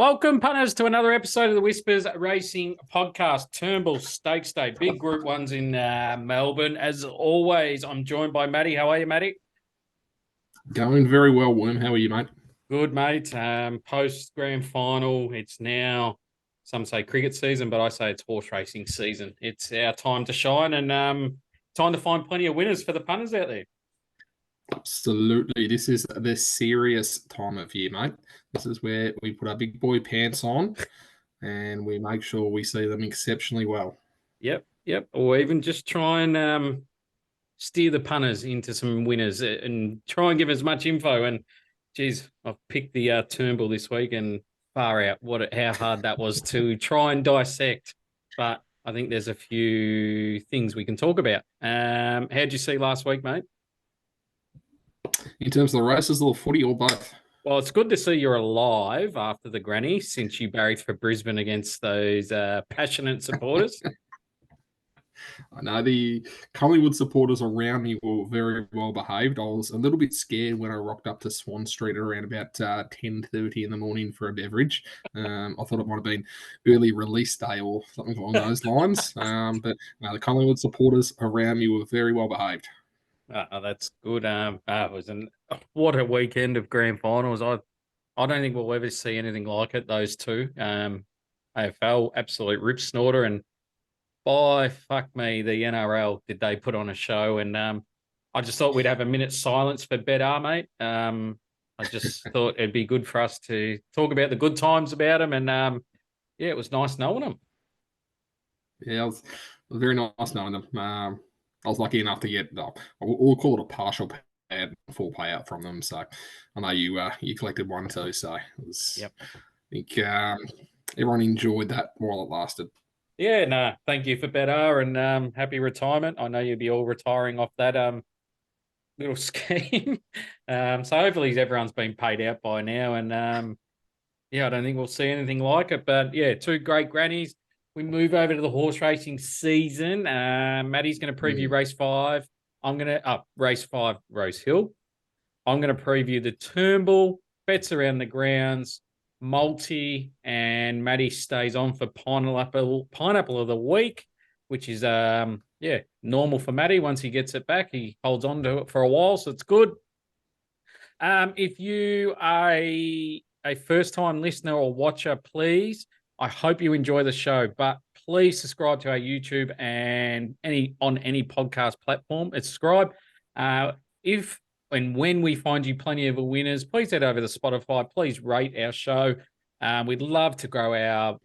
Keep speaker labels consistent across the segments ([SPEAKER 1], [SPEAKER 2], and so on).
[SPEAKER 1] Welcome, punters, to another episode of the Whispers Racing Podcast. Turnbull Stakes Day, big Group 1s in Melbourne. As always, I'm joined by Matty. How are you, Matty?
[SPEAKER 2] Going very well, Worm. How are you, mate?
[SPEAKER 1] Good, mate. Post-grand final, it's now, some say cricket season, but I say it's horse racing season. It's our time to shine and time to find plenty of winners for the punters out there.
[SPEAKER 2] Absolutely. This is the serious time of year, mate. This is where we put our big boy pants on and we make sure we see them exceptionally well.
[SPEAKER 1] Yep. Or even just try and steer the punters into some winners and try and give as much info. And, geez, I've picked the Turnbull this week and far out how hard that was to try and dissect. But I think there's a few things we can talk about. How'd you see last week, mate?
[SPEAKER 2] In terms of the races, or footy, or both?
[SPEAKER 1] Well, it's good to see you're alive after the granny since you barried for Brisbane against those passionate supporters.
[SPEAKER 2] I know the Collingwood supporters around me were very well behaved. I was a little bit scared when I rocked up to Swan Street around about 10:30 in the morning for a beverage. I thought it might have been early release day or something along those lines. But no, the Collingwood supporters around me were very well behaved.
[SPEAKER 1] That's good. What a weekend of grand finals. I don't think we'll ever see anything like it. Those two, AFL, absolute rip snorter, and by fuck me, the NRL, did they put on a show? And I just thought we'd have a minute's silence for Bedar, mate. I just thought it'd be good for us to talk about the good times about them, and it was nice knowing them.
[SPEAKER 2] Yeah, it was very nice knowing them. I was lucky enough to get, we'll call it a partial payout, full payout from them. So I know you collected one too. So it was,
[SPEAKER 1] yep.
[SPEAKER 2] I think everyone enjoyed that while it lasted.
[SPEAKER 1] Yeah, no, thank you for Bedar and happy retirement. I know you'll be all retiring off that little scheme. So hopefully everyone's been paid out by now. And I don't think we'll see anything like it. But yeah, two great grannies. We move over to the horse racing season. Matty's going to preview race 5. I'm going to race 5, Rosehill. I'm going to preview the Turnbull, bets around the grounds, multi, and Matty stays on for pineapple of the week, which is normal for Matty. Once he gets it back, he holds on to it for a while, so it's good. If you are a first-time listener or watcher, please, I hope you enjoy the show, but please subscribe to our YouTube and on any podcast platform. Subscribe. If and when we find you plenty of winners, please head over to Spotify. Please rate our show. We'd love to grow our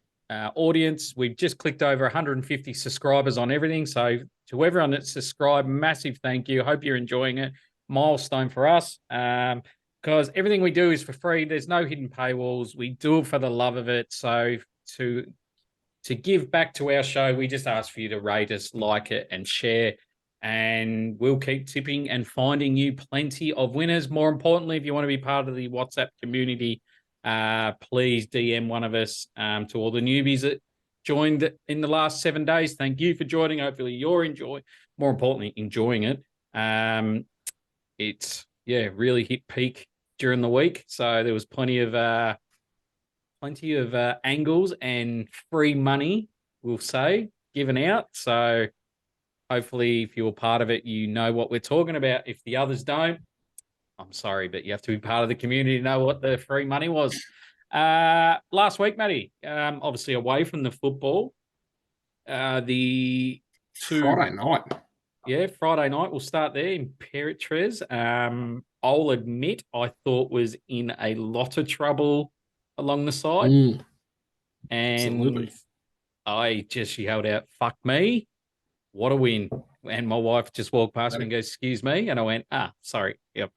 [SPEAKER 1] audience. We've just clicked over 150 subscribers on everything. So to everyone that's subscribed, massive thank you. Hope you're enjoying it. Milestone for us. Because everything we do is for free. There's no hidden paywalls. We do it for the love of it. So to give back to our show, we just ask for you to rate us, like it, and share. And we'll keep tipping and finding you plenty of winners. More importantly, if you want to be part of the WhatsApp community, please DM one of us. To all the newbies that joined in the last 7 days, thank you for joining. Hopefully you're enjoying it. It's really hit peak during the week. So there was plenty of angles and free money, we'll say, given out. So hopefully, if you're part of it, you know what we're talking about. If the others don't, I'm sorry, but you have to be part of the community to know what the free money was. Last week, Matty, obviously away from the football,
[SPEAKER 2] Friday night.
[SPEAKER 1] Yeah, Friday night. We'll start there. Imperatriz. I'll admit I thought was in a lot of trouble along the side.
[SPEAKER 2] And
[SPEAKER 1] absolutely. I just yelled out, "Fuck me. What a win." And my wife just walked past me and goes, "Excuse me." And I went, sorry. Yep.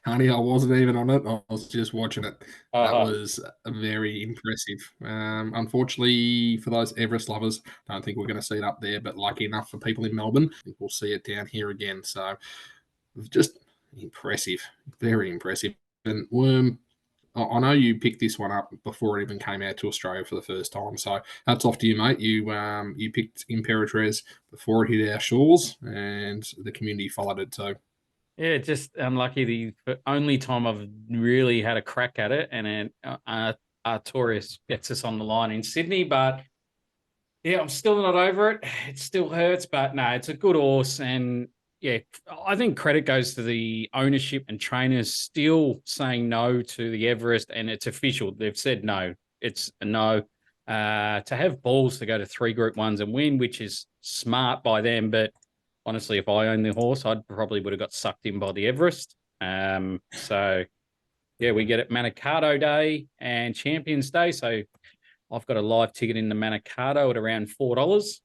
[SPEAKER 2] Honey, I wasn't even on it. I was just watching it. That was very impressive. Unfortunately, for those Everest lovers, I don't think we're going to see it up there, but lucky enough for people in Melbourne, I think we'll see it down here again. So just impressive, very impressive. And Worm, I know you picked this one up before it even came out to Australia for the first time. So hats off to you, mate. You picked Imperatriz before it hit our shores, and the community followed it too.
[SPEAKER 1] Yeah, just unlucky. The only time I've really had a crack at it, and then Artorias gets us on the line in Sydney. But yeah, I'm still not over it. It still hurts, but no, it's a good horse. And yeah, I think credit goes to the ownership and trainers still saying no to the Everest, and it's official. They've said no. It's a no. To have balls to go to 3 Group 1s and win, which is smart by them. But honestly, if I owned the horse, I'd probably would have got sucked in by the Everest. So yeah, we get it Manicato Day and Champions Day. So I've got a live ticket in the Manicato at around $4.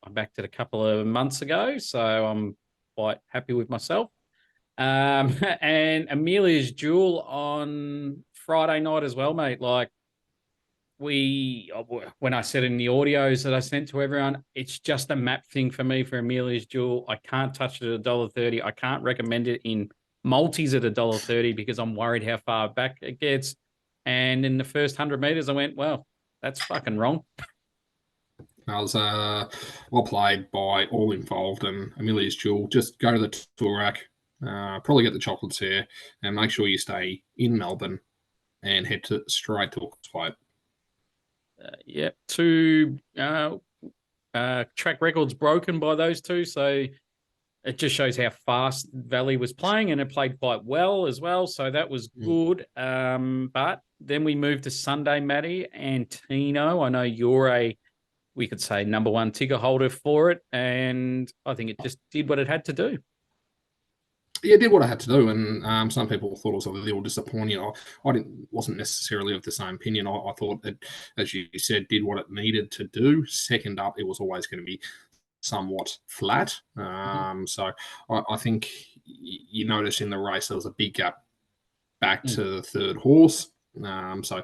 [SPEAKER 1] I backed it a couple of months ago, so I'm quite happy with myself. And Amelia's Jewel on Friday night as well, mate. Like when I said in the audios that I sent to everyone, it's just a map thing for me for Amelia's Jewel. I can't touch it at $1.30. I can't recommend it in multis at $1.30 because I'm worried how far back it gets. And in the first 100 meters, I went, well, that's fucking wrong.
[SPEAKER 2] I was well played by all involved, and Amelia's Jewel. Just go to the tour rack, probably get the chocolates here, and make sure you stay in Melbourne and head straight to Auckland.
[SPEAKER 1] Yeah, two track records broken by those two. So it just shows how fast Valley was playing, and it played quite well as well. So that was good. But then we moved to Sunday, Matty and Tino. I know you're we could say, #1 ticker holder for it, and I think it just did what it had to do.
[SPEAKER 2] Yeah, it did what I had to do, and some people thought it was a little disappointing. I wasn't necessarily of the same opinion. I thought it, as you said, did what it needed to do. Second up, it was always going to be somewhat flat. So I think you notice in the race there was a big gap back to the third horse. So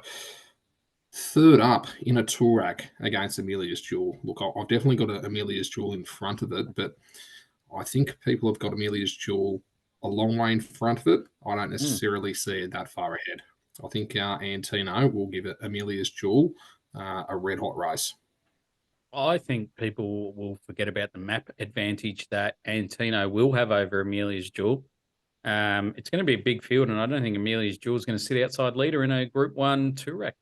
[SPEAKER 2] third up in a tour rack against Amelia's Jewel. Look, I've definitely got Amelia's Jewel in front of it, but I think people have got Amelia's Jewel a long way in front of it. I don't necessarily see it that far ahead. I think Antino will give it Amelia's Jewel a red hot race.
[SPEAKER 1] I think people will forget about the map advantage that Antino will have over Amelia's Jewel. It's going to be a big field, and I don't think Amelia's Jewel is going to sit outside leader in a Group 1 tour rack.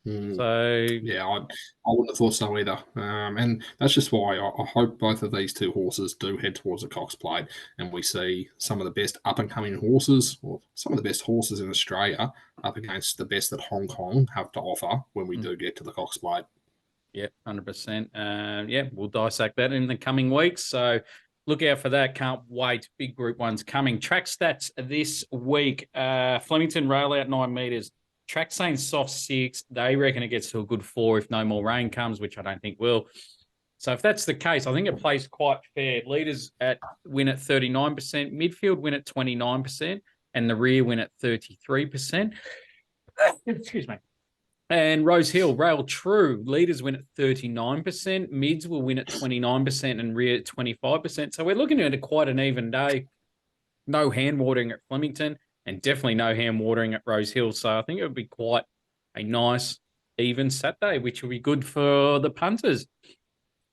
[SPEAKER 1] So
[SPEAKER 2] yeah, I wouldn't have thought so either. And that's just why I hope both of these two horses do head towards the Cox Plate, and we see some of the best up and coming horses, or some of the best horses in Australia, up against the best that Hong Kong have to offer when we do get to the Cox Plate.
[SPEAKER 1] Yeah, 100%. Yeah, we'll dissect that in the coming weeks. So look out for that. Can't wait. Big Group 1's coming. Track stats this week. Flemington rail out 9 meters. Track saying soft 6. They reckon it gets to a good 4 if no more rain comes, which I don't think will. So if that's the case, I think it plays quite fair. Leaders win at 39%, midfield win at 29%, and the rear win at 33%. Excuse me. And Rosehill, Rail True, leaders win at 39%, mids will win at 29%, and rear at 25%. So we're looking at quite an even day. No hand watering at Flemington, and definitely no hand watering at Rosehill. So I think it would be quite a nice, even Saturday, which will be good for the punters.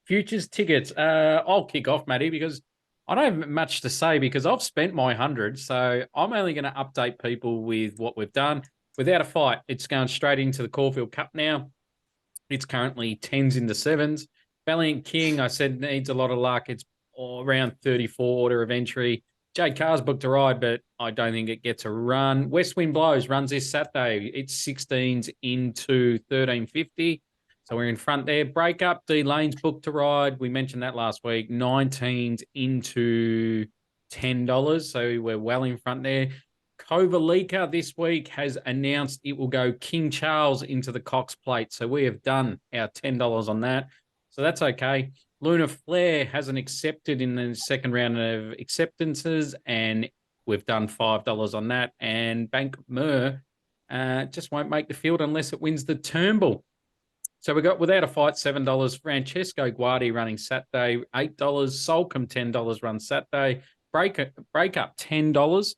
[SPEAKER 1] Futures tickets. I'll kick off, Matty, because I don't have much to say because I've spent my 100. So I'm only going to update people with what we've done. Without a fight, it's going straight into the Caulfield Cup now. It's currently 10s into 7s. Valiant King, I said, needs a lot of luck. It's around 34 order of entry. Jade Carr's booked a ride, but I don't think it gets a run. West Wind Blows runs this Saturday. It's 16s into 1350. So we're in front there. Breakup, D Lane's booked to ride. We mentioned that last week. 19s into $10. So we're well in front there. Kovalika this week has announced it will go King Charles into the Cox Plate. So we have done our $10 on that. So that's okay. Luna Flare hasn't accepted in the second round of acceptances, and we've done $5 on that. And Bank Mer just won't make the field unless it wins the Turnbull. So we got Without a Fight, $7. Francesco Guardi running Saturday, $8. Solcombe, $10 run Saturday. Breakup, $10.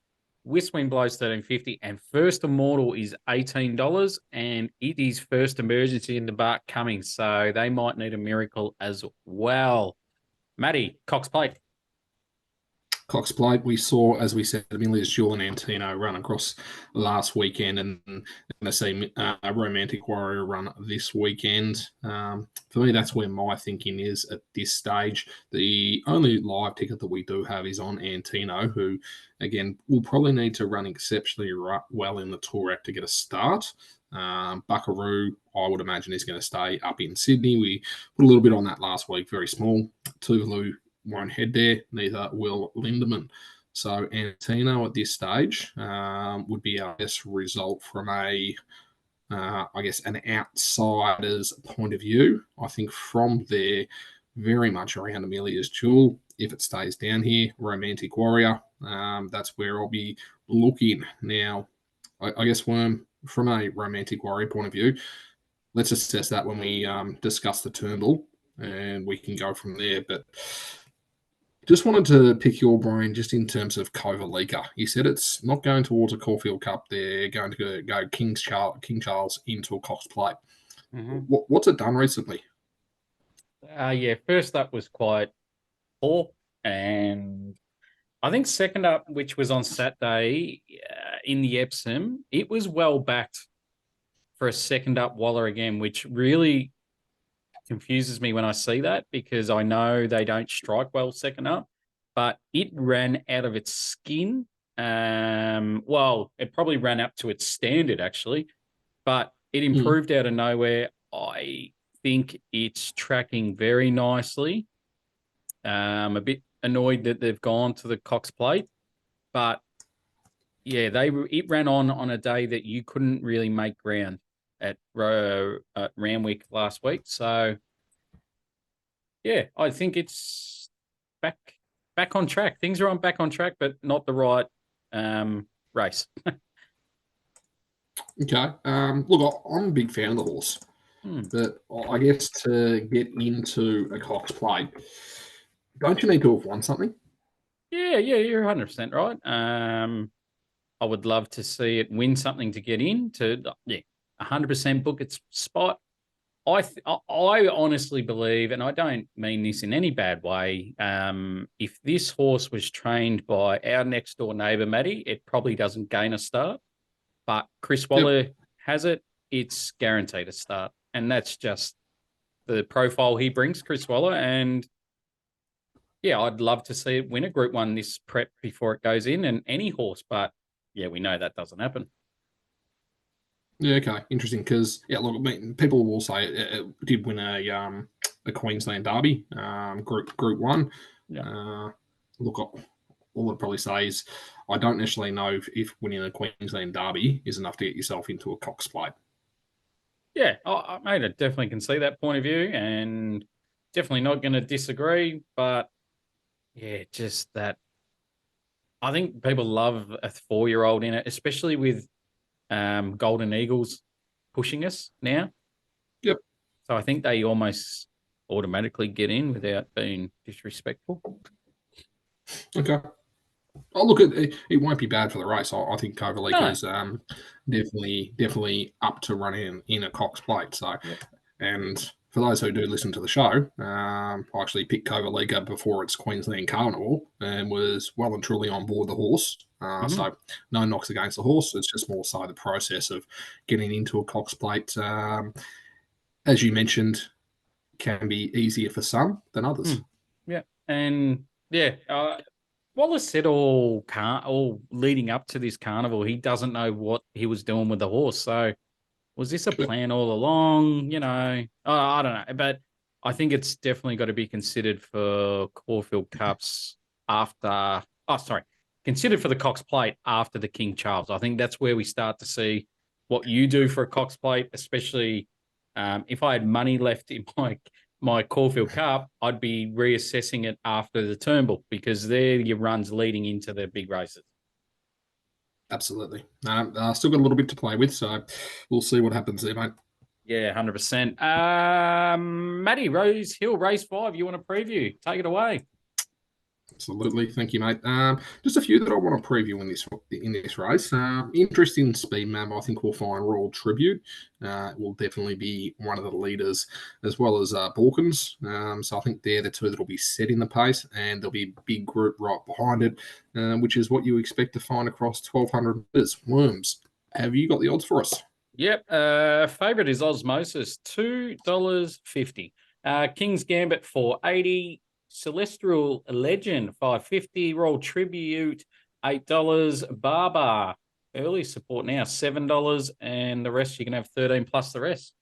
[SPEAKER 1] Westwind Blows $13.50, and First Immortal is $18, and it is First Emergency in the Bark coming, so they might need a miracle as well. Matty, Cox Plate.
[SPEAKER 2] Cox Plate, we saw, as we said, Amelia's Jewel and Antino run across last weekend, and going to see a Romantic Warrior run this weekend. For me, that's where my thinking is at this stage. The only live ticket that we do have is on Antino, who, again, will probably need to run exceptionally well in the Tour to get a start. Buckaroo, I would imagine, is going to stay up in Sydney. We put a little bit on that last week, very small. Tuvalu won't head there, neither will Lindemann. So Antino at this stage would be our best result from I guess, an outsider's point of view. I think from there, very much around Amelia's Jewel. If it stays down here, Romantic Warrior, that's where I'll be looking. Now, I guess, Worm, from a Romantic Warrior point of view, let's assess that when we discuss the Turnbull, and we can go from there. But just wanted to pick your brain just in terms of Kovalica. You said it's not going towards a Caulfield Cup. They're going to go King Charles into a Cox Plate.
[SPEAKER 1] Mm-hmm.
[SPEAKER 2] What's it done recently?
[SPEAKER 1] Yeah, first up was quite poor. And I think second up, which was on Saturday in the Epsom, it was well backed for a second up Waller again, which really confuses me when I see that because I know they don't strike well second up, but it ran out of its skin. Well, it probably ran up to its standard actually, but it improved out of nowhere. I think it's tracking very nicely. A bit annoyed that they've gone to the Cox Plate, but yeah, it ran on a day that you couldn't really make ground at Randwick last week. So yeah, I think it's back on track. Things are back on track, but not the right race.
[SPEAKER 2] Okay. Look, I'm a big fan of the horse, but I guess to get into a Cox Plate, don't you need to have won something?
[SPEAKER 1] Yeah, you're 100% right. I would love to see it win something to get in to 100% book its spot. I honestly believe, and I don't mean this in any bad way, if this horse was trained by our next door neighbour, Matty, it probably doesn't gain a start. But Chris Waller has it, it's guaranteed a start. And that's just the profile he brings, Chris Waller. And yeah, I'd love to see it win a Group 1 this prep before it goes in, and any horse. But yeah, we know that doesn't happen.
[SPEAKER 2] Yeah, okay, interesting. Because look, I mean, people will say it did win a Queensland Derby, Group 1.
[SPEAKER 1] Yeah.
[SPEAKER 2] Look, all I'd probably say is I don't necessarily know if winning a Queensland Derby is enough to get yourself into a Cox Plate.
[SPEAKER 1] Yeah, mate, I definitely can see that point of view, and definitely not going to disagree. But yeah, just that. I think people love a 4-year-old in it, especially with Golden Eagles pushing us now.
[SPEAKER 2] Yep.
[SPEAKER 1] So I think they almost automatically get in without being disrespectful.
[SPEAKER 2] Okay. Oh, look, it won't be bad for the race. I think Kovalica is definitely up to running in a Cox Plate. So, and for those who do listen to the show, I actually picked Kovalica before its Queensland Carnival and was well and truly on board the horse. So, no knocks against the horse. It's just more so the process of getting into a Cox Plate, as you mentioned, can be easier for some than others.
[SPEAKER 1] Yeah, and yeah. Wallace said all leading up to this carnival, he doesn't know what he was doing with the horse. So was this a plan all along? I don't know. But I think it's definitely got to be considered for Caulfield Cups considered for the Cox Plate after the King Charles. I think that's where we start to see what you do for a Cox Plate, especially if I had money left in my Caulfield Cup, I'd be reassessing it after the Turnbull because they're your runs leading into the big races.
[SPEAKER 2] Absolutely. Still got a little bit to play with, so we'll see what happens there, mate.
[SPEAKER 1] Yeah, 100%. Matty, Rosehill, race 5, you want to preview? Take it away.
[SPEAKER 2] Absolutely. Thank you, mate. Just a few that I want to preview in this race. Interesting speed map. I think we'll find Royal Tribute. It will definitely be one of the leaders, as well as Balkans. So I think they're the two that will be setting the pace, and there'll be a big group right behind it, which is what you expect to find across 1,200 metres. Worms, have you got the odds for us?
[SPEAKER 1] Yep. Favorite is Osmosis, $2.50. King's Gambit, 4.80. Celestial Legend, 5.50. Royal Tribute, $8. Barber, early support now, $7. And the rest, you can have 13 plus the rest.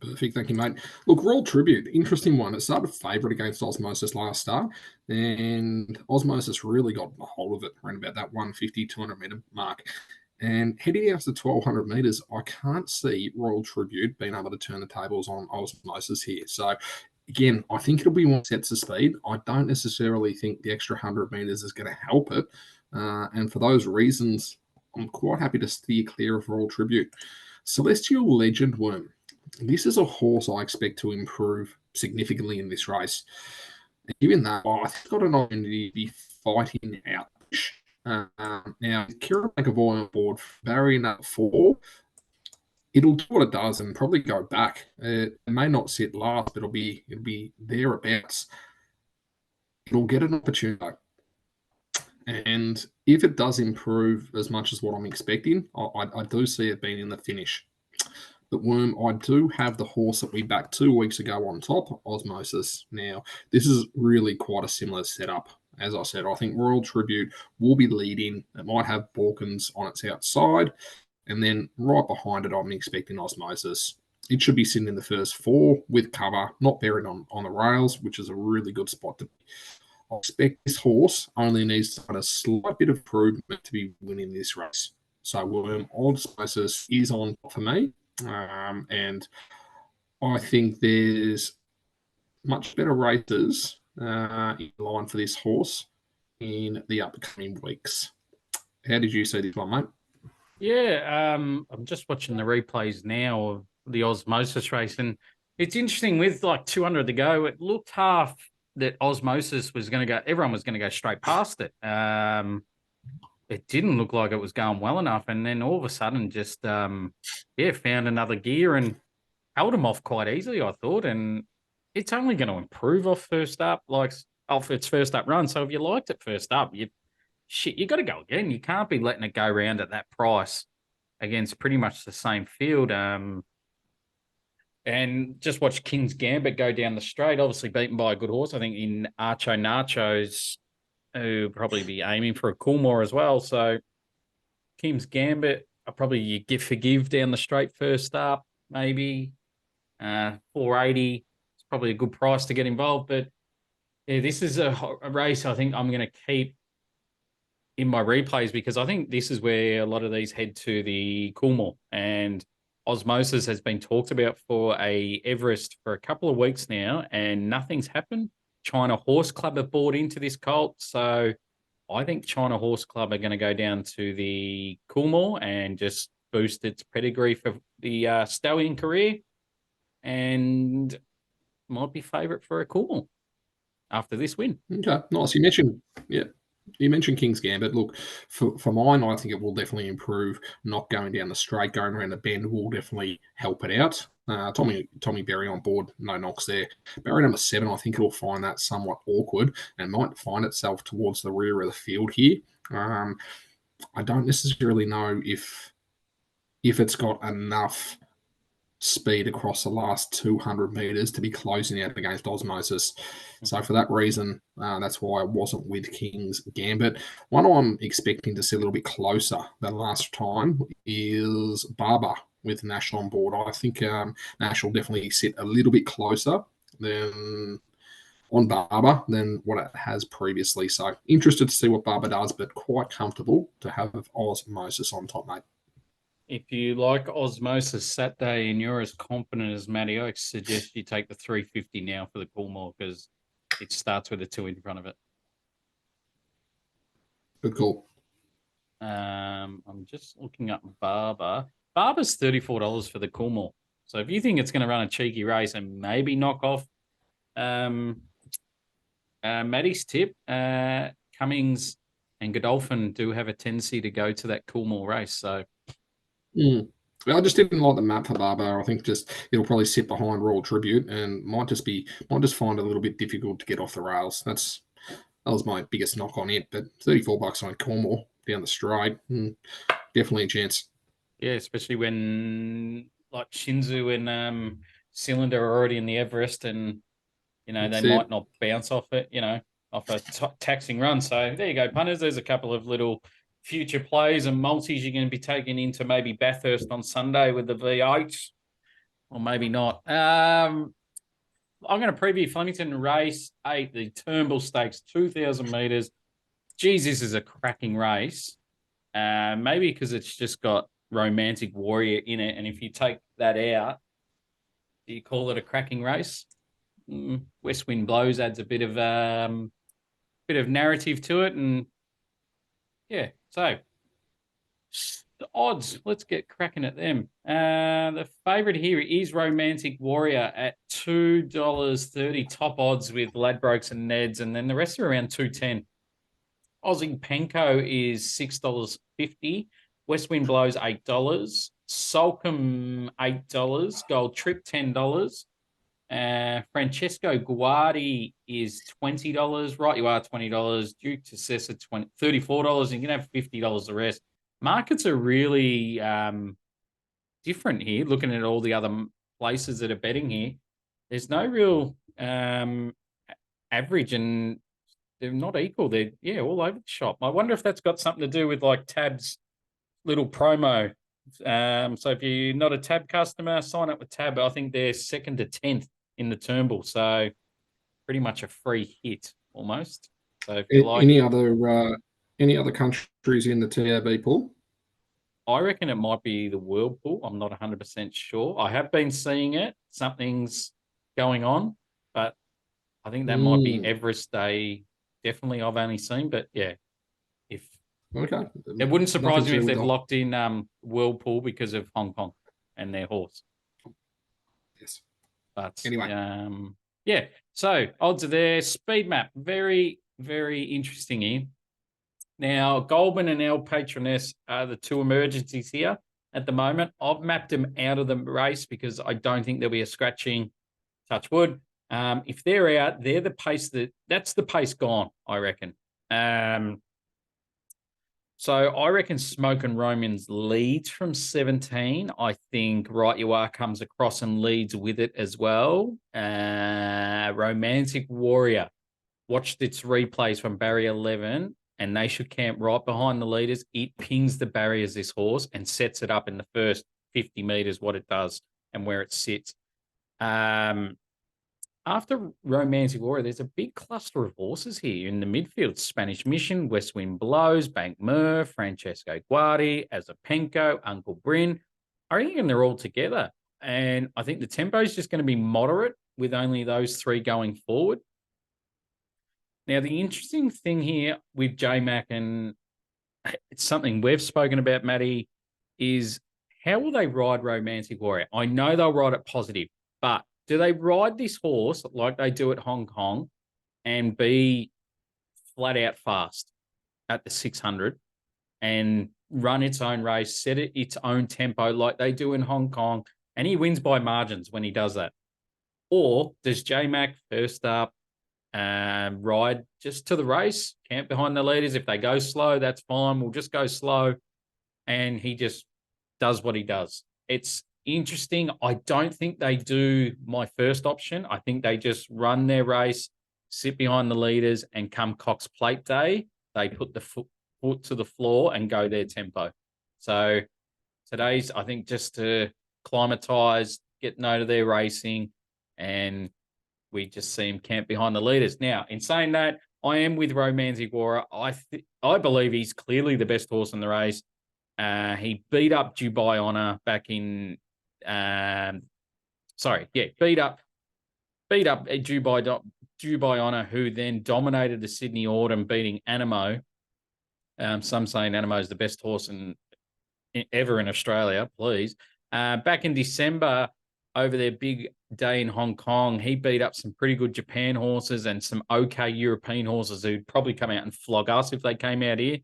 [SPEAKER 2] Perfect, thank you, mate. Look, Royal Tribute, interesting one. It started favourite against Osmosis last start, and Osmosis really got a hold of it around about that 150, 200 metre mark. And heading out to 1,200 metres, I can't see Royal Tribute being able to turn the tables on Osmosis here. So, again, I think it'll be one sets of speed. I don't necessarily think the extra 100 metres is going to help it. And for those reasons, I'm quite happy to steer clear of Royal Tribute. Celestial Legend Worm. This is a horse I expect to improve significantly in this race. And given that, I think I've got an opportunity to be fighting out. Now, Kieran McAvoy on board, barrier at 4. It'll do what it does and probably go back. It may not sit last, but it'll be thereabouts. It'll get an opportunity. And if it does improve as much as what I'm expecting, I do see it being in the finish. But Worm, I do have the horse that we backed 2 weeks ago on top, Osmosis. Now, this is really quite a similar setup. As I said, I think Royal Tribute will be leading. It might have Balkans on its outside. And then right behind it, I'm expecting Osmosis. It should be sitting in the first 4 with cover, not buried on the rails, which is a really good spot to be. I expect this horse only needs to have a slight bit of improvement to be winning this race. So Worm, Osmosis is on for me. And I think there's much better races in line for this horse in the upcoming weeks. How did you see this one, mate?
[SPEAKER 1] Yeah, I'm just watching the replays now of the Osmosis race, and it's interesting with like 200 to go. It looked half that Osmosis was going to go, everyone was going to go straight past it. It didn't look like it was going well enough, and then all of a sudden, just found another gear and held him off quite easily, I thought. And it's only going to improve off first up, like off its first up run. So if you liked it first up, you got to go again. You can't be letting it go around at that price against pretty much the same field. And just watch King's Gambit go down the straight, obviously beaten by a good horse. I think in Archo Nachos, who probably be aiming for a Coolmore as well. So King's Gambit, probably you forgive down the straight first up, maybe 480. It's probably a good price to get involved. But yeah, this is a race I think I'm going to keep in my replays because I think this is where a lot of these head to the Coolmore. And Osmosis has been talked about for a Everest for a couple of weeks now, and nothing's happened. China Horse Club have bought into this colt, so I think China Horse Club are going to go down to the Coolmore and just boost its pedigree for the stallion career, and might be favourite for a Coolmore after this win.
[SPEAKER 2] Okay, nice. You mentioned King's Gambit. Look, for mine, I think it will definitely improve. Not going down the straight, going around the bend will definitely help it out. Tommy Berry on board, no knocks there. Barrier number 7, I think it'll find that somewhat awkward and might find itself towards the rear of the field here. I don't necessarily know if it's got enough speed across the last 200 meters to be closing out against Osmosis. So for that reason, that's why I wasn't with King's Gambit. One I'm expecting to see a little bit closer than last time is Barber with Nash on board. I think Nash will definitely sit a little bit closer than on Barber than what it has previously. So interested to see what Barber does, but quite comfortable to have Osmosis on top, mate.
[SPEAKER 1] If you like Osmosis Saturday and you're as confident as Matty, I suggest you take the 350 now for the Coolmore because it starts with a 2 in front of it.
[SPEAKER 2] Good call.
[SPEAKER 1] I'm just looking up Barber. Barber's $34 for the Coolmore. So if you think it's going to run a cheeky race and maybe knock off Matty's tip, Cummings and Godolphin do have a tendency to go to that Coolmore race. So,
[SPEAKER 2] I just didn't like the map for Barber. I think just it'll probably sit behind Royal Tribute and might just find it a little bit difficult to get off the rails. That was my biggest knock on it. But $34 on Cornwall down the straight, definitely a chance.
[SPEAKER 1] yeah, especially when like Shinzu and Cylinder are already in the Everest, and they
[SPEAKER 2] That's
[SPEAKER 1] might
[SPEAKER 2] it.
[SPEAKER 1] not bounce off it, off a taxing run. So there you go, punters. There's a couple of little future plays and multis you're going to be taking into maybe Bathurst on Sunday with the V8, or maybe not. I'm going to preview Flemington race 8, the Turnbull Stakes, 2,000 metres. Geez, this is a cracking race. Maybe because it's just got Romantic Warrior in it, and if you take that out, do you call it a cracking race? West Wind Blows adds a bit of narrative to it, and yeah. So the odds, let's get cracking at them. The favourite here is Romantic Warrior at $2.30 top odds with Ladbrokes and Neds, and then the rest are around 210. Aussie Penco is $6.50. West Wind Blows $8. Solcombe $8. Gold Trip $10. Francesco Guardi is $20. Right, you are $20. Duke to Cessa $34. And you can have $50 the rest. Markets are really different here. Looking at all the other places that are betting here, there's no real average, and they're not equal. They're all over the shop. I wonder if that's got something to do with like Tab's little promo. So if you're not a Tab customer, sign up with Tab. I think they're 2nd to 10th in the Turnbull, so pretty much a free hit almost. So if you like
[SPEAKER 2] any other countries in the TAB pool?
[SPEAKER 1] I reckon it might be the Whirlpool. I'm not 100% sure. I have been seeing it. Something's going on, but I think that might be Everest Day. Definitely, I've only seen, but yeah,
[SPEAKER 2] okay,
[SPEAKER 1] it wouldn't surprise me if they've
[SPEAKER 2] the...
[SPEAKER 1] locked in Whirlpool because of Hong Kong and their horse.
[SPEAKER 2] Yes,
[SPEAKER 1] but
[SPEAKER 2] anyway,
[SPEAKER 1] yeah. So odds are there. Speed map, very very interesting here. Now, Goldman and El Patroness are the two emergencies here at the moment. I've mapped them out of the race because I don't think there'll be a scratching. Touch wood. If they're out, they're the pace that's the pace gone, I reckon. So I reckon Smoke and Romans leads from 17. I think Right You Are comes across and leads with it as well. Romantic Warrior watched its replays from barrier 11, and they should camp right behind the leaders. It pings the barriers, this horse, and sets it up in the first 50 metres, what it does and where it sits. After Romantic Warrior, there's a big cluster of horses here in the midfield. Spanish Mission, West Wind Blows, Bank Mer, Francesco Guardi, Azapenko, Uncle Bryn. I reckon they're all together. And I think the tempo is just going to be moderate with only those three going forward. Now, the interesting thing here with J-Mac, and it's something we've spoken about, Matty, is how will they ride Romantic Warrior? I know they'll ride it positive, but do they ride this horse like they do at Hong Kong and be flat out fast at the 600 and run its own race, set it its own tempo like they do in Hong Kong, and he wins by margins when he does that? Or does J-Mac first up ride just to the race, camp behind the leaders? If they go slow, that's fine. We'll just go slow. And he just does what he does. It's interesting. I don't think they do my first option. I think they just run their race, sit behind the leaders, and come Cox Plate Day, they put the foot to the floor and go their tempo. So today's, I think, just to climatize, get note of their racing, and we just see him camp behind the leaders. Now, in saying that, I am with Romantic Warrior. I believe he's clearly the best horse in the race. He beat up Dubai Honor back in, beat up Dubai Honor, who then dominated the Sydney Autumn, beating Animo. Some saying Animo is the best horse ever in Australia. Please, back in December over their big day in Hong Kong. He beat up some pretty good Japan horses and some okay European horses who'd probably come out and flog us if they came out here.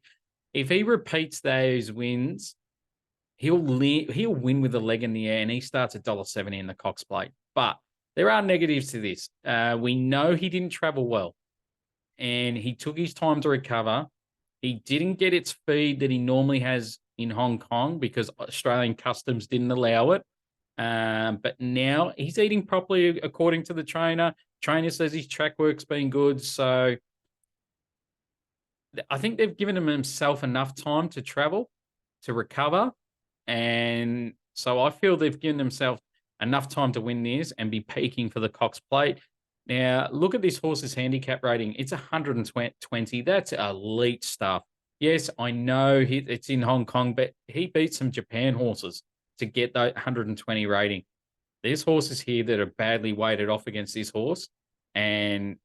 [SPEAKER 1] If he repeats those wins, he'll win with a leg in the air, and he starts at $1.70 in the Cox Plate. But there are negatives to this. We know he didn't travel well, and he took his time to recover. He didn't get its speed that he normally has in Hong Kong because Australian customs didn't allow it. But now he's eating properly according to the trainer. Trainer says his track work's been good. So I think they've given himself enough time to travel, to recover. And so I feel they've given themselves enough time to win this and be peaking for the Cox Plate. Now, look at this horse's handicap rating. It's 120. That's elite stuff. Yes, I know it's in Hong Kong, but he beat some Japan horses to get that 120 rating. There's horses here that are badly weighted off against this horse. And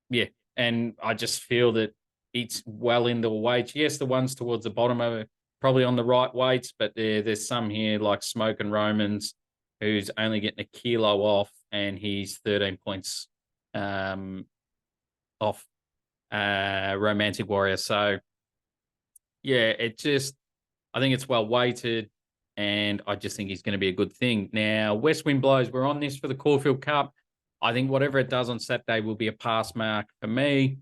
[SPEAKER 1] yeah, and I just feel that it's well in the weights. Yes, the ones towards the bottom are probably on the right weights, but there's some here like Smoke and Romans who's only getting a kilo off, and he's 13 points off Romantic Warrior. So yeah, I think it's well weighted, and I just think he's going to be a good thing. Now, West Wind Blows, we're on this for the Caulfield Cup. I think whatever it does on Saturday will be a pass mark for me.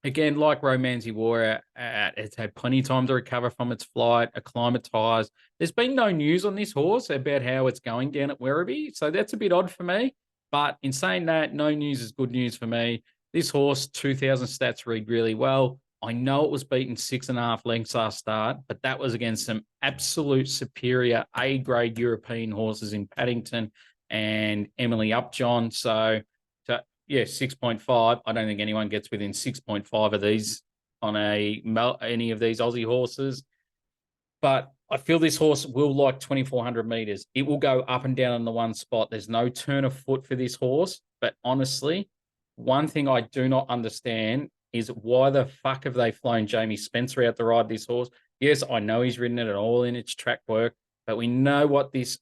[SPEAKER 1] Again, like Romantic Warrior, it's had plenty of time to recover from its flight, acclimatise. There's been no news on this horse about how it's going down at Werribee, so that's a bit odd for me. But in saying that, no news is good news for me. This horse, 2,000 stats read really well. I know it was beaten 6.5 lengths last start, but that was against some absolute superior A-grade European horses in Paddington and Emily Upjohn. So yeah, 6.5. I don't think anyone gets within 6.5 of these on any of these Aussie horses. But I feel this horse will like 2,400 meters. It will go up and down on the one spot. There's no turn of foot for this horse. But honestly, one thing I do not understand is why the fuck have they flown Jamie Spencer out to ride this horse? Yes, I know he's ridden it at all in its track work, but we know what this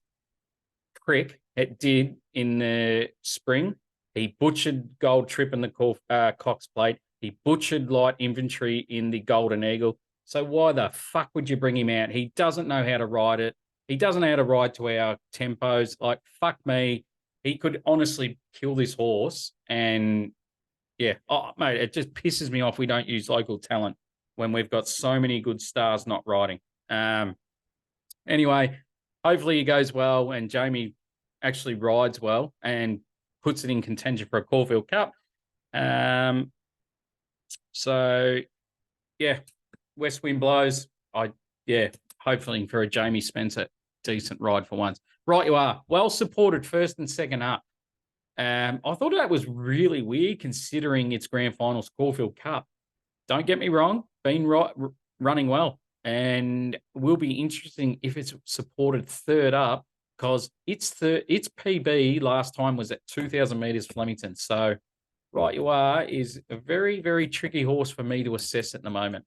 [SPEAKER 1] prick it did in the spring. He butchered Gold Trip in the Cox Plate. He butchered Light Infantry in the Golden Eagle. So why the fuck would you bring him out? He doesn't know how to ride it. He doesn't know how to ride to our tempos. Like, fuck me. He could honestly kill this horse. And yeah, mate, it just pisses me off we don't use local talent when we've got so many good stars not riding. Anyway, hopefully he goes well and Jamie actually rides well and puts it in contention for a Caulfield Cup. So, yeah, West Wind Blows. Hopefully for a Jamie Spencer decent ride for once. Right, you are. Well supported first and second up. I thought that was really weird considering its grand finals Caulfield Cup. Don't get me wrong, been running well. And will be interesting if it's supported third up because its PB last time was at 2,000 meters Flemington. So, right you are is a very, very tricky horse for me to assess at the moment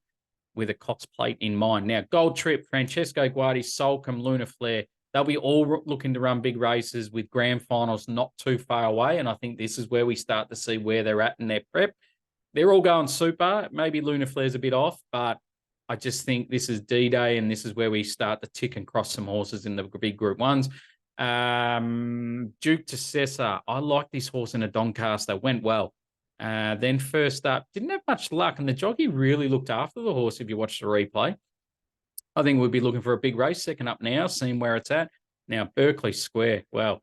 [SPEAKER 1] with a Cox Plate in mind. Now, Gold Trip, Francesco Guardi, Solcombe, Luna Flare, they'll be all looking to run big races with grand finals not too far away. And I think this is where we start to see where they're at in their prep. They're all going super. Maybe Luna Flare's a bit off, but I just think this is D-Day and this is where we start to tick and cross some horses in the big Group 1s. Duke to Cesar. I like this horse in a Doncaster. Went well. Then first up, didn't have much luck, and the jockey really looked after the horse if you watch the replay. I think we'll be looking for a big race second up now, seeing where it's at. Now, Berkeley Square. Well,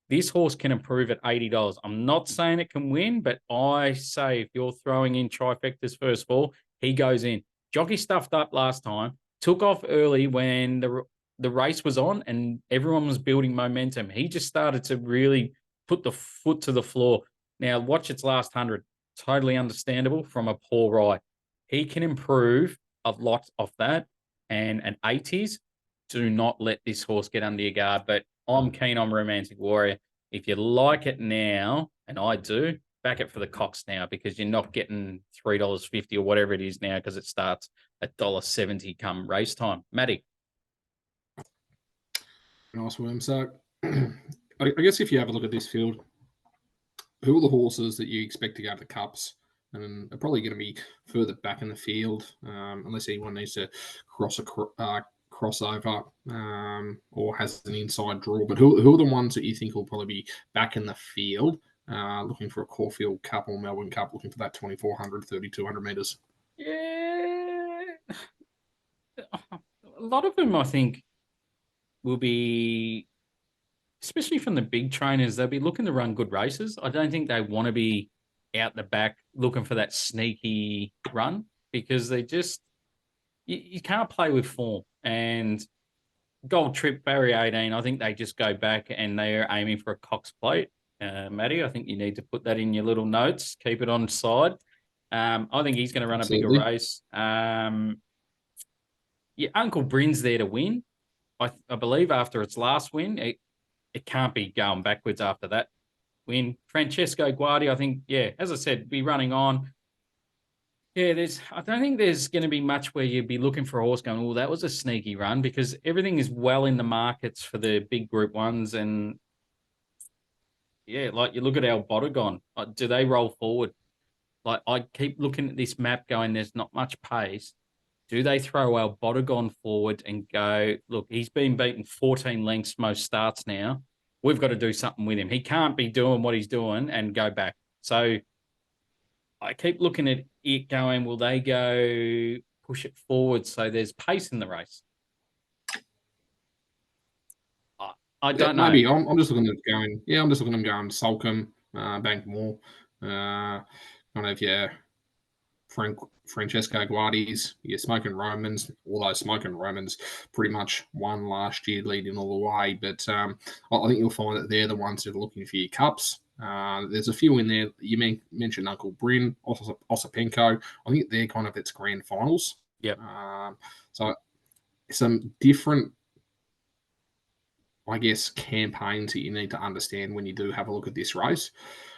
[SPEAKER 1] this horse can improve at $80. I'm not saying it can win, but I say if you're throwing in trifectas first of all, he goes in. Jockey stuffed up last time, took off early when the race was on and everyone was building momentum. He just started to really put the foot to the floor. Now, watch its last 100. Totally understandable from a poor ride. He can improve a lot off that. And an 80s, do not let this horse get under your guard. But I'm keen on Romantic Warrior. If you like it now, and I do, back it for the Cox now because you're not getting $3.50 or whatever it is now because it starts at $1.70 come race time. Matty.
[SPEAKER 2] Nice worm. So I guess if you have a look at this field, who are the horses that you expect to go to the Cups? And are probably going to be further back in the field, unless anyone needs to crossover or has an inside draw. But who are the ones that you think will probably be back in the field, looking for a Caulfield Cup or Melbourne Cup, looking for that 2,400, 3,200 metres?
[SPEAKER 1] Yeah, a lot of them, I think, will be, especially from the big trainers, they'll be looking to run good races. I don't think they want to be out the back looking for that sneaky run because they just, you can't play with form. And Gold Trip, Barrier 18, I think they just go back and they're aiming for a Cox plate. Matty, I think you need to put that in your little notes, keep it on side. I think he's going to run a bigger
[SPEAKER 2] Absolutely.
[SPEAKER 1] race. Yeah, Uncle Bryn's there to win. I believe after its last win, it can't be going backwards after that win. Francesco Guardi, I think, yeah, as I said, be running on. Yeah, I don't think there's going to be much where you'd be looking for a horse going, oh, that was a sneaky run because everything is well in the markets for the big group ones. And yeah, like you look at our Bodegon, do they roll forward? Like I keep looking at this map going, there's not much pace. Do they throw our Bodegon forward and go, look, he's been beaten 14 lengths most starts now. We've got to do something with him. He can't be doing what he's doing and go back. So I keep looking at it going, will they go push it forward so there's pace in the race? I
[SPEAKER 2] Yeah,
[SPEAKER 1] don't know.
[SPEAKER 2] maybe. I'm just looking at going. Yeah, I'm just looking at going Salcombe, Bankmore, kind of yeah, Francesco Guardi's, your Smoking Romans, although Smoking Romans pretty much won last year, leading all the way. But I think you'll find that they're the ones that are looking for your cups. There's a few in there. You mentioned Uncle Bryn, Osipenko. I think they're kind of its grand finals.
[SPEAKER 1] Yep.
[SPEAKER 2] So some different, I guess, campaigns that you need to understand when you do have a look at this race.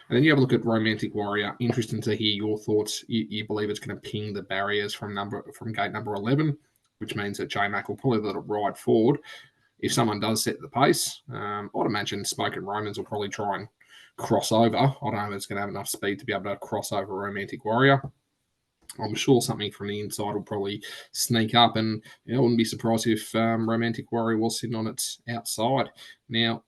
[SPEAKER 2] And then you have a look at Romantic Warrior. Interesting to hear your thoughts. You believe it's going to ping the barriers from gate number 11, which means that J Mac will probably let it ride forward. If someone does set the pace, I'd imagine Smoke and Romans will probably try and cross over. I don't know if it's going to have enough speed to be able to cross over Romantic Warrior. I'm sure something from the inside will probably sneak up, and I wouldn't be surprised if Romantic Warrior was sitting on its outside. Now,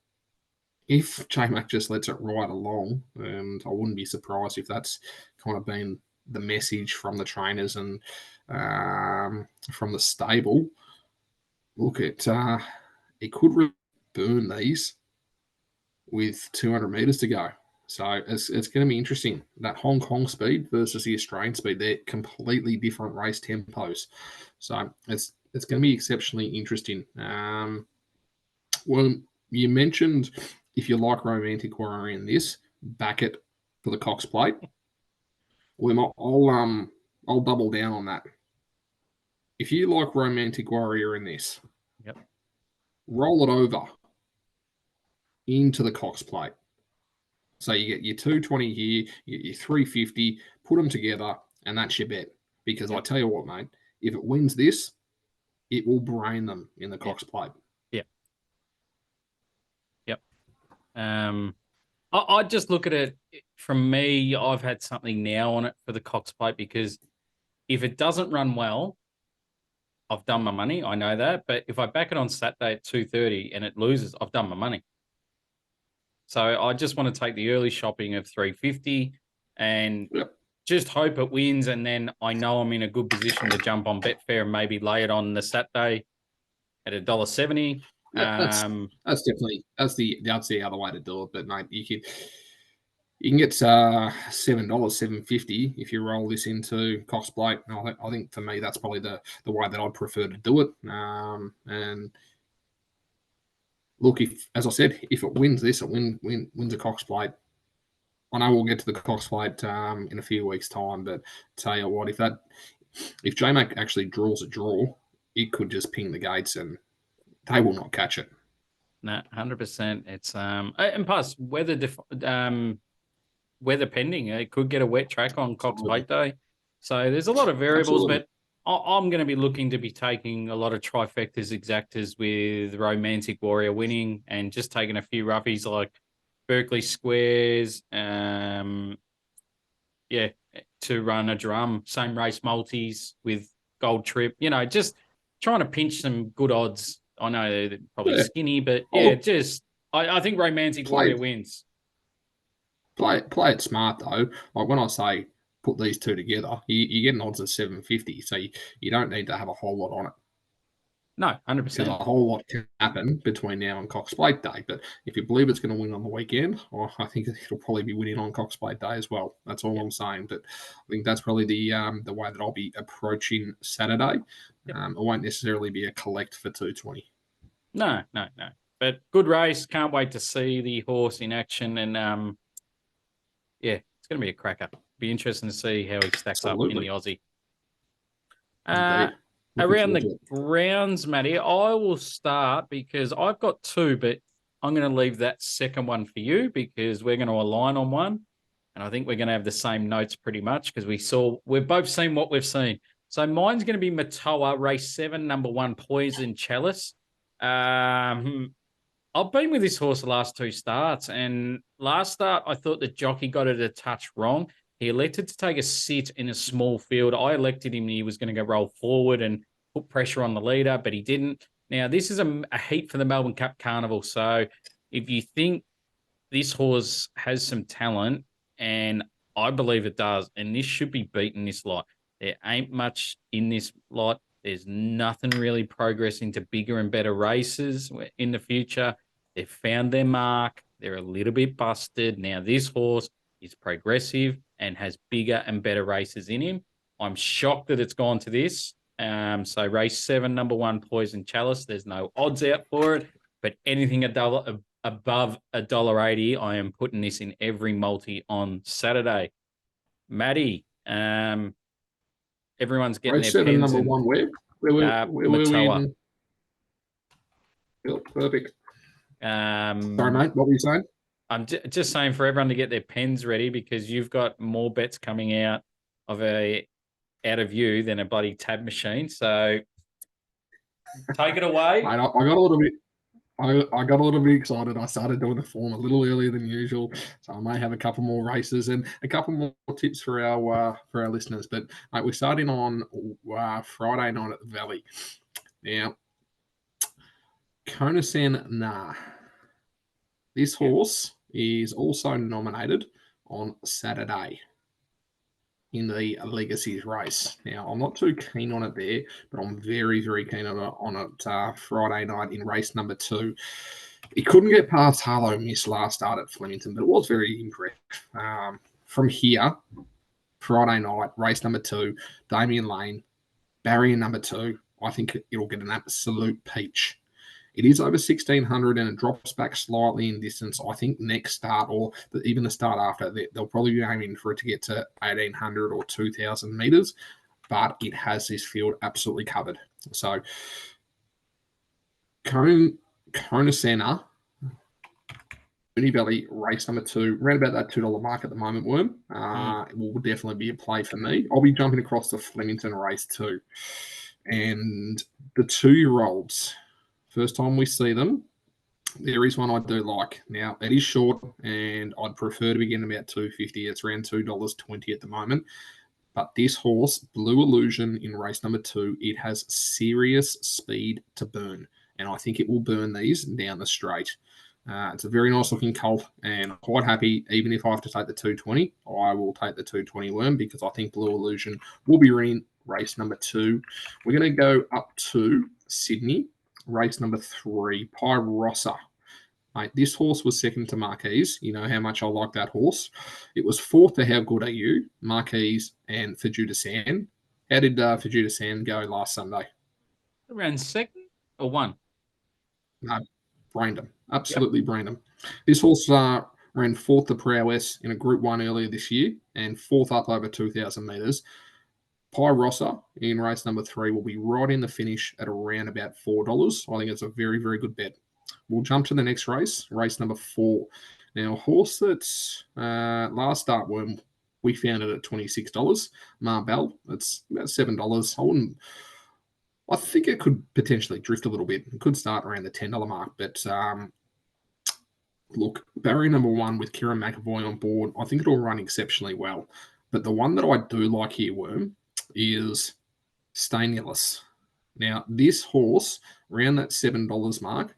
[SPEAKER 2] if J-Mac just lets it ride along, and I wouldn't be surprised if that's kind of been the message from the trainers and from the stable. Look, it could really burn these with 200 metres to go. So it's going to be interesting. That Hong Kong speed versus the Australian speed, they're completely different race tempos. So it's going to be exceptionally interesting. Well, you mentioned if you like Romantic Warrior in this, back it for the Cox plate. Well, I'll double down on that. If you like Romantic Warrior in this,
[SPEAKER 1] Yep.
[SPEAKER 2] roll it over into the Cox plate. So you get your 220 here, you get your 350, put them together, and that's your bet. Because I tell you what, mate, if it wins this, it will brain them in the Cox plate.
[SPEAKER 1] Yep. Yep. I just look at it from me. I've had something now on it for the Cox plate because if it doesn't run well, I've done my money. I know that. But if I back it on Saturday at 2:30 and it loses, I've done my money. So I just want to take the early shopping of 350 and just hope it wins. And then I know I'm in a good position to jump on Betfair and maybe lay it on the Saturday at $1.70.
[SPEAKER 2] Yeah, that's definitely that's the other way to do it. But mate, you can get $7.50 if you roll this into Cox Plate. And I think for me that's probably the way that I'd prefer to do it. And look, if as I said, if it wins this, it wins a Cox Plate. I know we'll get to the Cox Plate in a few weeks' time, but tell you what, if JMac actually draws a draw, it could just ping the gates and they will not catch it.
[SPEAKER 1] No, 100%. It's and plus weather pending. It could get a wet track on Cox Plate Day. So there's a lot of variables,
[SPEAKER 2] Absolutely.
[SPEAKER 1] I'm going to be looking to be taking a lot of trifectas exactas with Romantic Warrior winning and just taking a few roughies like Berkeley Squares, yeah, to run a drum, same race multis with Gold Trip, just trying to pinch some good odds. I know they're probably
[SPEAKER 2] Yeah.
[SPEAKER 1] skinny, but
[SPEAKER 2] Oh,
[SPEAKER 1] yeah,
[SPEAKER 2] look,
[SPEAKER 1] just I think Romantic
[SPEAKER 2] play
[SPEAKER 1] Warrior wins.
[SPEAKER 2] play it smart though. Like when I say put these two together, you get an odds of 750, so you don't need to have a whole lot on it
[SPEAKER 1] No,
[SPEAKER 2] because a
[SPEAKER 1] 100%.
[SPEAKER 2] whole lot can happen between now and Cox Plate Day. But if you believe it's going to win on the weekend, I think it'll probably be winning on Cox Plate Day as well. That's all
[SPEAKER 1] Yep.
[SPEAKER 2] I'm saying. But I think that's probably the way that I'll be approaching Saturday.
[SPEAKER 1] Yep.
[SPEAKER 2] It won't necessarily be a collect for 220.
[SPEAKER 1] No, no, no. But good race. Can't wait to see the horse in action. And yeah, it's going to be a cracker. Be interesting to see how he stacks up in the
[SPEAKER 2] Absolutely,
[SPEAKER 1] Aussie. Uh,
[SPEAKER 2] indeed. Looking
[SPEAKER 1] Around
[SPEAKER 2] forward
[SPEAKER 1] the
[SPEAKER 2] to it.
[SPEAKER 1] grounds, Matty, I will start because I've got two, but I'm going to leave that second one for you because we're going to align on one. And I think we're going to have the same notes pretty much because we've both seen what we've seen. So mine's going to be Matoa, race 7, number 1, Poison Chalice. I've been with this horse the last two starts, and last start I thought the jockey got it a touch wrong. He elected to take a sit in a small field. I elected him he was going to go roll forward and put pressure on the leader, but he didn't. Now, this is a heat for the Melbourne Cup Carnival. So if you think this horse has some talent, and I believe it does, and this should be beaten this lot. There ain't much in this lot. There's nothing really progressing to bigger and better races in the future. They've found their mark. They're a little bit busted. Now, this horse is progressive and has bigger and better races in him. I'm shocked that it's gone to this. So race 7, number 1, Poison Chalice. There's no odds out for it, but anything above $1.80, I am putting this in every multi on Saturday. Matty, everyone's getting
[SPEAKER 2] Race
[SPEAKER 1] their
[SPEAKER 2] 7,
[SPEAKER 1] pens
[SPEAKER 2] number
[SPEAKER 1] and
[SPEAKER 2] 1, where were we
[SPEAKER 1] Matoa.
[SPEAKER 2] in? Perfect. Sorry,
[SPEAKER 1] Um,
[SPEAKER 2] mate. What were you saying?
[SPEAKER 1] I'm just saying for everyone to get their pens ready because you've got more bets coming out out of you than a bloody tab machine. So take it away.
[SPEAKER 2] Mate, I got a little bit. I got a little bit excited. I started doing the form a little earlier than usual, so I may have a couple more races and a couple more tips for our listeners. But mate, we're starting on Friday night at the Valley. Now, Konasen Nah. This
[SPEAKER 1] Yep.
[SPEAKER 2] horse is also nominated on Saturday in the Legacies race. Now, I'm not too keen on it there, but I'm very, very keen on it Friday night in race number 2. He couldn't get past Harlow Miss last start at Flemington, but it was very impressive. From here, Friday night, race number 2, Damien Lane, barrier number 2. I think it'll get an absolute peach. It is over 1,600 and it drops back slightly in distance. I think next start or even the start after, they'll probably be aiming for it to get to 1,800 or 2,000 metres, but it has this field absolutely covered. So, Kona Center, Belly race number 2, around about that $2 mark at the moment, Worm. It will definitely be a play for me. I'll be jumping across the Flemington race too. And the 2-year-olds, first time we see them, there is one I do like. Now, it is short, and I'd prefer to be getting about $2.50. It's around $2.20 at the moment. But this horse, Blue Illusion, in race number 2, it has serious speed to burn. And I think it will burn these down the straight. It's a very nice looking colt, and I'm quite happy. Even if I have to take the 220, I will take the 220 Worm because I think Blue Illusion will be in race number 2. We're going to go up to Sydney, race number 3, Pyrossa. Mate, this horse was second to Marquise. You know how much I like that horse. It was fourth to How Good Are You, Marquise, and Fajuta San. How did Fajuta San go last Sunday?
[SPEAKER 1] Around second or one?
[SPEAKER 2] No, brained him.
[SPEAKER 1] Yep.
[SPEAKER 2] Absolutely brained him. This horse ran fourth to Prowess in a Group 1 earlier this year and fourth up over 2,000 metres. Pyrossa in race number 3 will be right in the finish at around about $4. I think it's a very, very good bet. We'll jump to the next race, race number 4. Now, a horse that's last start Worm We found it at $26. Marbell, it's about $7. I think it could potentially drift a little bit. It could start around the $10 mark, but look, barrier number one with Kieran McAvoy on board, I think it'll run exceptionally well. But the one that I do like here, Worm, is Stainless. Now, this horse, around that $7 mark,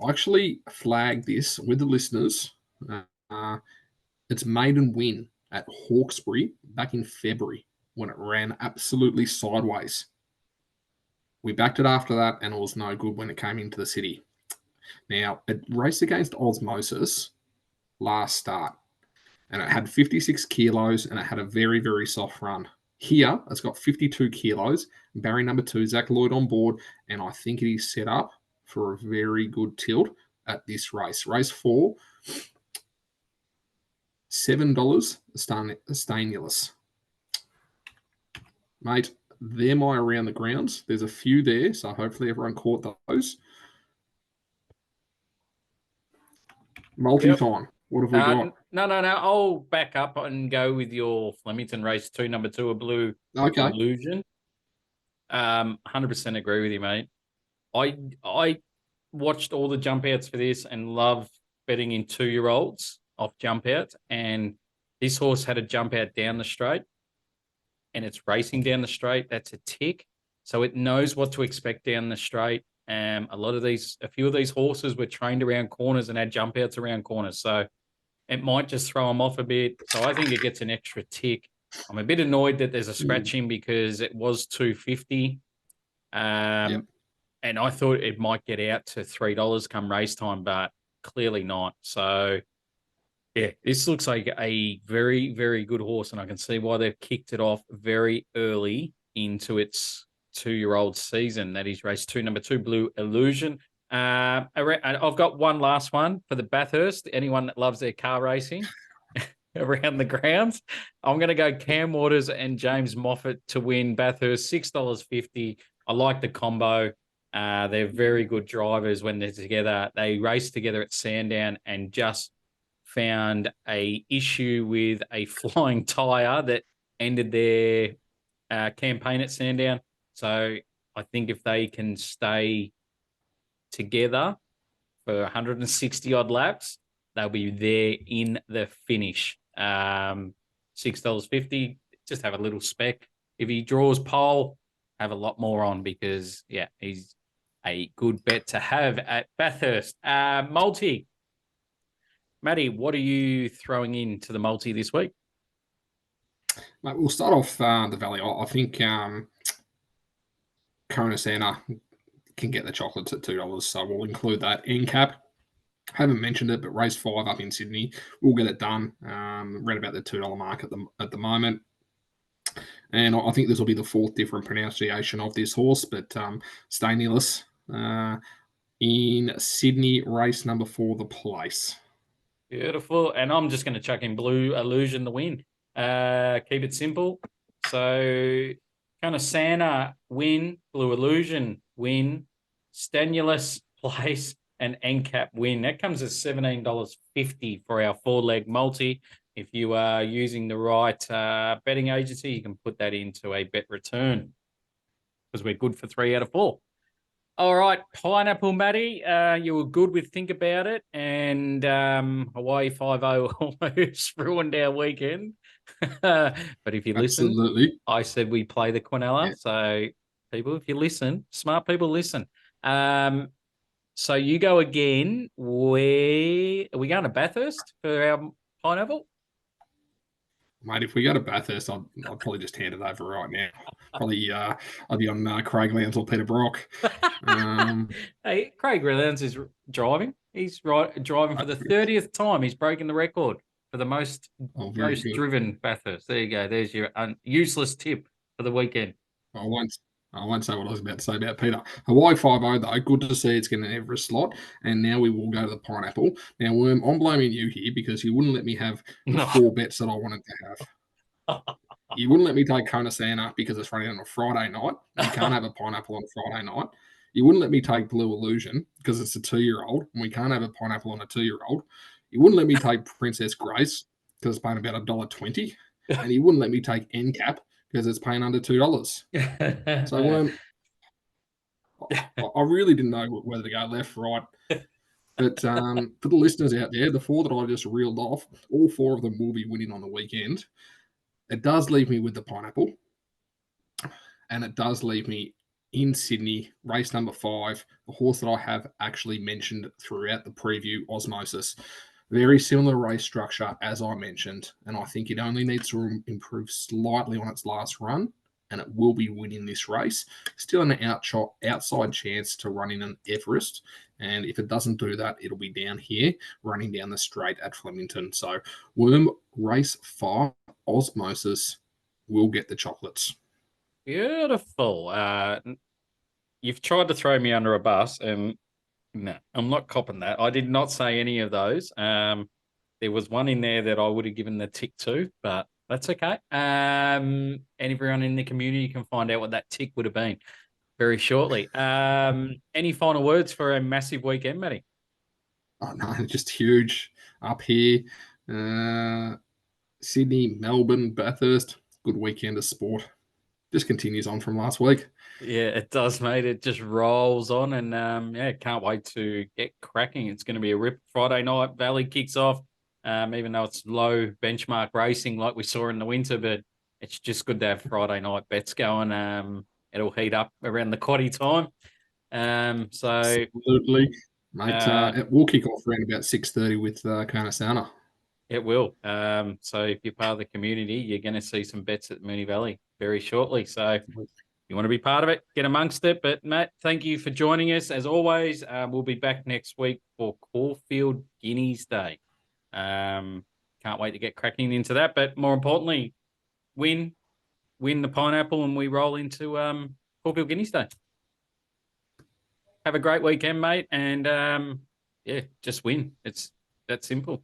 [SPEAKER 2] I actually flagged this with the listeners. Uh, its maiden win at Hawkesbury back in February when it ran absolutely sideways. We backed it after that, and it was no good when it came into the city. Now, it raced against Osmosis last start, and it had 56 kilos, and it had a very, very soft run. Here, it's got 52 kilos. Barry number two, Zach Lloyd on board, and I think it is set up for a very good tilt at this race. Race 4, $7, Stainless. Mate, they're my around the grounds. There's a few there, so hopefully everyone caught those. Multi-time. Yep. What have we got?
[SPEAKER 1] No. I'll back up and go with your Flemington race 2, number 2, a Blue Illusion. 100% agree with you, mate. I watched all the jump outs for this and love betting in 2-year-olds off jump outs. And this horse had a jump out down the straight, and it's racing down the straight. That's a tick. So it knows what to expect down the straight. A few of these horses were trained around corners and had jump outs around corners. So it might just throw them off a bit. So I think it gets an extra tick. I'm a bit annoyed that there's a scratching because it was $2.50. Yep. And I thought it might get out to $3 come race time, but clearly not. So, yeah, this looks like a very, very good horse, and I can see why they've kicked it off very early into its 2-year-old season. That is race 2, number 2, Blue Illusion. I've got one last one for the Bathurst. Anyone that loves their car racing around the grounds, I'm going to go Cam Waters and James Moffat to win Bathurst, $6.50. I like the combo. They're very good drivers when they're together. They raced together at Sandown and just found a issue with a flying tyre that ended their campaign at Sandown. So I think if they can stay together for 160 odd laps, they'll be there in the finish. $6.50. Just have a little spec. If he draws pole, have a lot more on because he's a good bet to have at Bathurst. Multi. Matty, what are you throwing into the multi this week?
[SPEAKER 2] Mate, we'll start off the Valley. I think Kona Santa can get the chocolates at $2, so we'll include that. NCAP, haven't mentioned it, but race 5 up in Sydney, we'll get it done. Right about the $2 mark at the moment. And I think this will be the 4th different pronunciation of this horse, but Stainless in Sydney, race number 4, the place.
[SPEAKER 1] Beautiful. And I'm just going to chuck in Blue Illusion the win. Keep it simple. So kind of Santa win, Blue Illusion win, Stainless place, and NCAP win. That comes at $17.50 for our 4-leg multi. If you are using the right betting agency, you can put that into a bet return because we're good for 3 out of 4. All right, Pineapple Matty, you were good with Think About It, and Hawaii 5-0 almost ruined our weekend. But if you listen, I said we play the Quinella. Yeah. So people, if you listen, smart people listen. So you go again. Are we going to Bathurst for our Pineapple?
[SPEAKER 2] Mate, if we go to Bathurst, I'd probably just hand it over right now. Probably I'd be on Craig Lowndes or Peter Brock.
[SPEAKER 1] Hey, Craig Lowndes is driving. He's driving for the 30th time. He's broken the record for the most driven Bathurst. There you go. There's your useless tip for the weekend.
[SPEAKER 2] I won't say what I was about to say about Peter. Hawaii 5-0, though. Good to see it's getting an Everest slot. And now we will go to the Pineapple. Now, Worm, I'm blaming you here because you wouldn't let me have the 4 bets that I wanted to have. You wouldn't let me take Kona Santa because it's running on a Friday night. You can't have a Pineapple on a Friday night. You wouldn't let me take Blue Illusion because it's a 2-year-old, and we can't have a Pineapple on a 2-year-old. You wouldn't let me take Princess Grace because it's paying about $1.20. and he wouldn't let me take end cap because it's paying under $2. So Worm, I really didn't know whether to go left, right. But for the listeners out there, the four that I just reeled off, all four of them will be winning on the weekend. It does leave me with the pineapple, and it does leave me in Sydney, race number 5, the horse that I have actually mentioned throughout the preview, Osmosis. Very similar race structure, as I mentioned, and I think it only needs to improve slightly on its last run, and it will be winning this race. Still an outside chance to run in an Everest, and if it doesn't do that, it'll be down here, running down the straight at Flemington. So, Worm, race 5, Osmosis, will get the chocolates.
[SPEAKER 1] Beautiful. You've tried to throw me under a bus, and no, I'm not copping that. I did not say any of those. There was one in there that I would have given the tick to, but that's okay. And everyone in the community can find out what that tick would have been very shortly. Any final words for a massive weekend, Matty?
[SPEAKER 2] Oh no, just huge up here. Sydney, Melbourne, Bathurst. Good weekend of sport. Just continues on from last week.
[SPEAKER 1] Yeah, it does, mate. It just rolls on, and yeah, can't wait to get cracking. It's going to be a rip. Friday night, Valley kicks off. Even though it's low benchmark racing like we saw in the winter, but it's just good to have Friday night bets going. It'll heat up around the quaddy time. So
[SPEAKER 2] Absolutely, mate. It will kick off around about 6:30 with Karnasana.
[SPEAKER 1] It will. So if you're part of the community, you're going to see some bets at Moonee Valley very shortly. So you want to be part of it, get amongst it. But Matt, thank you for joining us. As always, we'll be back next week for Caulfield Guineas Day. Can't wait to get cracking into that. But more importantly, win the pineapple and we roll into Caulfield Guineas Day. Have a great weekend, mate. And yeah, just win. It's that simple.